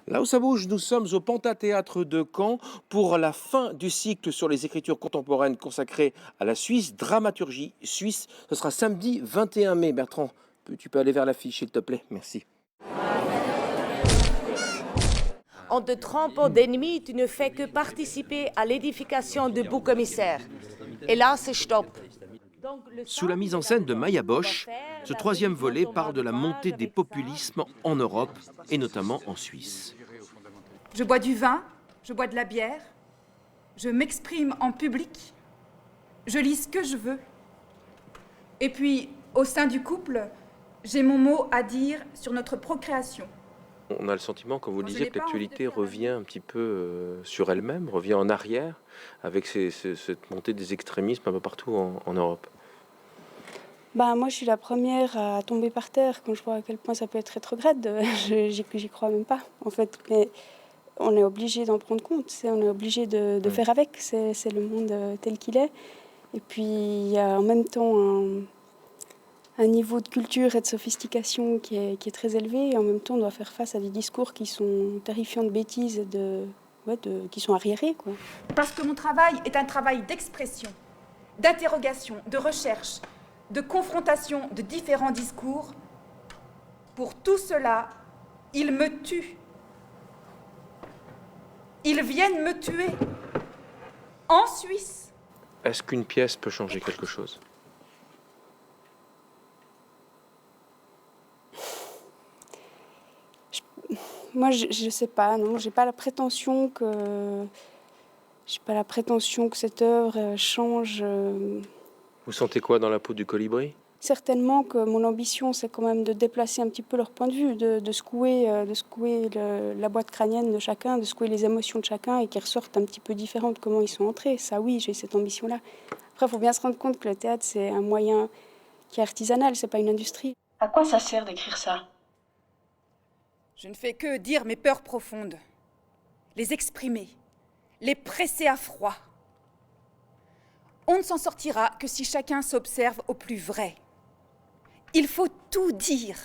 Là où ça bouge, nous sommes au Pantathéâtre de Caen pour la fin du cycle sur les écritures contemporaines consacré à la Suisse, dramaturgie suisse. Ce sera samedi 21 mai. Bertrand, tu peux aller vers l'affiche, s'il te plaît. Merci. En te trompant d'ennemi, tu ne fais que participer à l'édification du bouc émissaire. Et là, c'est stop. Sous la mise en scène de Maya Bosch, ce troisième volet parle de la montée des populismes en Europe et notamment en Suisse. Je bois du vin, je bois de la bière, je m'exprime en public, je lis ce que je veux. Et puis, au sein du couple, j'ai mon mot à dire sur notre procréation. On a le sentiment, quand vous disiez que l'actualité revient un petit peu sur elle-même, revient en arrière, avec cette montée des extrémismes un peu partout en Europe. Moi, je suis la première à tomber par terre quand je vois à quel point ça peut être rétrograde. J'y crois même pas, en fait. Mais on est obligé d'en prendre compte, on est obligé de faire avec. C'est le monde tel qu'il est. Et puis, il y a en même temps un niveau de culture et de sophistication qui est très élevé. Et en même temps, on doit faire face à des discours qui sont terrifiants de bêtises et qui sont arriérés, quoi. Parce que mon travail est un travail d'expression, d'interrogation, de recherche, de confrontation de différents discours. Pour tout cela, ils me tuent. Ils viennent me tuer. En Suisse. Est-ce qu'une pièce peut changer quelque chose ? Moi, je sais pas, non, j'ai pas la prétention que cette œuvre change. Vous sentez quoi dans la peau du colibri ? Certainement que mon ambition, c'est quand même de déplacer un petit peu leur point de vue, de secouer la boîte crânienne de chacun, de secouer les émotions de chacun et qu'ils ressortent un petit peu différents de comment ils sont entrés. Ça, oui, j'ai cette ambition-là. Après, il faut bien se rendre compte que le théâtre, c'est un moyen qui est artisanal, c'est pas une industrie. À quoi ça sert d'écrire ça ? Je ne fais que dire mes peurs profondes, les exprimer, les presser à froid. On ne s'en sortira que si chacun s'observe au plus vrai. Il faut tout dire.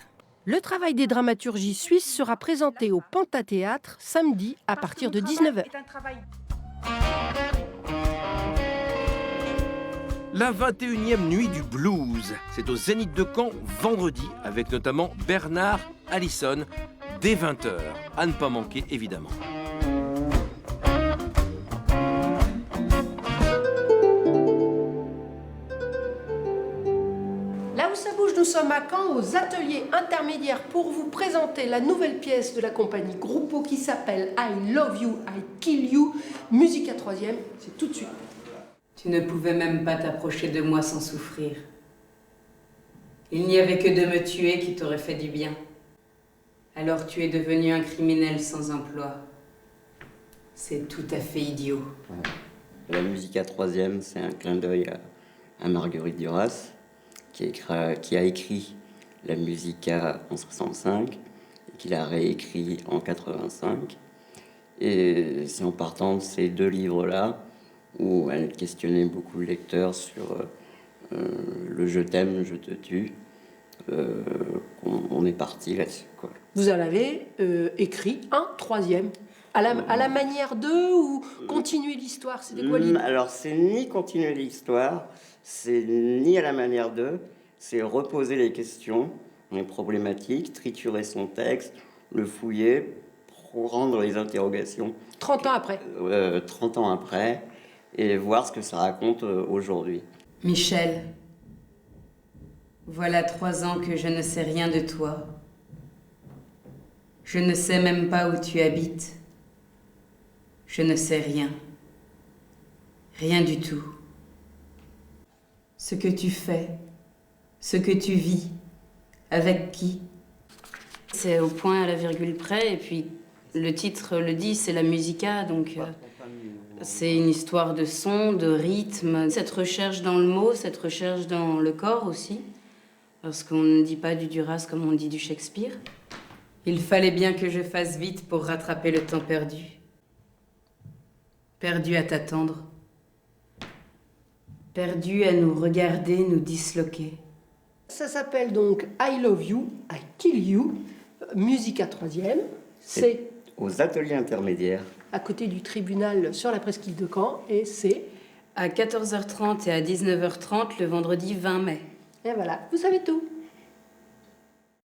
Le travail des dramaturgies suisses sera présenté au Pantathéâtre samedi à partir de 19h. La 21e nuit du blues, c'est au Zénith de Caen vendredi avec notamment Bernard Allison dès 20h. À ne pas manquer évidemment. Là où ça bouge, nous sommes à Caen, aux ateliers intermédiaires pour vous présenter la nouvelle pièce de la compagnie Gruppo qui s'appelle I Love You, I Kill You, musique à troisième, c'est tout de suite. Tu ne pouvais même pas t'approcher de moi sans souffrir. Il n'y avait que de me tuer qui t'aurait fait du bien. Alors tu es devenu un criminel sans emploi. C'est tout à fait idiot. La musique à troisième, c'est un clin d'œil à Marguerite Duras, qui a écrit la Musica en 65 et qui l'a réécrit en 85. Et c'est en partant de ces deux livres-là, où elle questionnait beaucoup le lecteur sur le je t'aime, je te tue, on est parti là-dessus, quoi. Vous en avez écrit un troisième, à la manière d'eux ou continuer l'histoire, c'était quoi l'idée ? Alors c'est ni continuer l'histoire, c'est ni à la manière d'eux, c'est reposer les questions, les problématiques, triturer son texte, le fouiller, prendre les interrogations. 30 ans après. 30 ans après, et voir ce que ça raconte aujourd'hui. Michel, voilà 3 ans que je ne sais rien de toi. Je ne sais même pas où tu habites. Je ne sais rien. Rien du tout. Ce que tu fais, ce que tu vis, avec qui? C'est au point à la virgule près, et puis le titre le dit, c'est la musica, donc c'est une histoire de son, de rythme, cette recherche dans le mot, cette recherche dans le corps aussi, parce qu'on ne dit pas du Duras comme on dit du Shakespeare. Il fallait bien que je fasse vite pour rattraper le temps perdu. Perdu à t'attendre. Perdu à nous regarder, nous disloquer. Ça s'appelle donc I Love You, I Kill You, musique à troisième. C'est aux ateliers intermédiaires. À côté du tribunal sur la presqu'île de Caen, et c'est... À 14h30 et à 19h30 le vendredi 20 mai. Et voilà, vous savez tout.